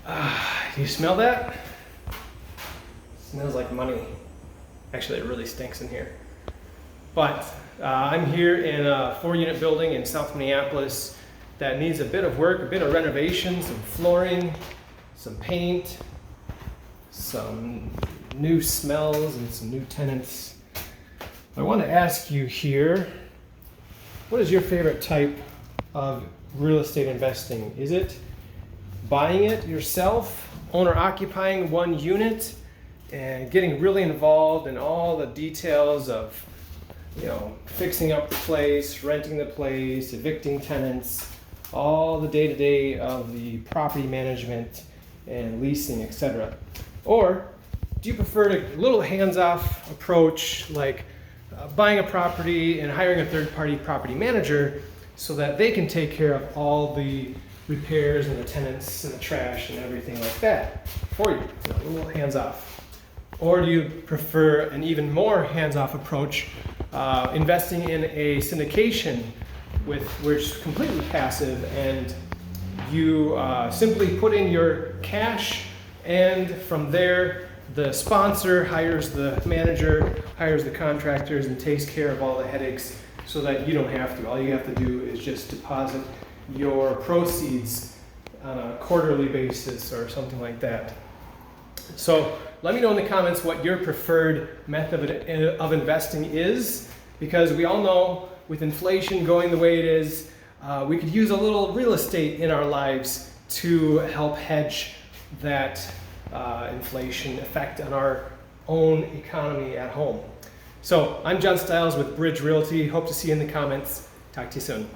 Do you smell that? Smells like money. Actually, it really stinks in here. But I'm here in a 4-unit building in South Minneapolis that needs a bit of work, a bit of renovation, some flooring, some paint, some new smells, and some new tenants. I want to ask you here, what is your favorite type of real estate investing? Is it buying it yourself, owner occupying one unit, and getting really involved in all the details of, fixing up the place, renting the place, evicting tenants, all the day-to-day of the property management and leasing, etc.? Or do you prefer a little hands-off approach, like buying a property and hiring a third-party property manager so that they can take care of all the repairs and the tenants and the trash and everything like that for you, a little hands-off? Or do you prefer an even more hands-off approach, investing in a syndication which is completely passive, and you simply put in your cash, and from there the sponsor hires the manager, hires the contractors, and takes care of all the headaches so that you don't have to. All you have to do is just deposit your proceeds on a quarterly basis or something like that. So let me know in the comments what your preferred method of investing is, because we all know with inflation going the way it is, we could use a little real estate in our lives to help hedge that inflation effect on our own economy at home. So I'm John Stiles with Bridge Realty. Hope to see you in the comments. Talk to you soon.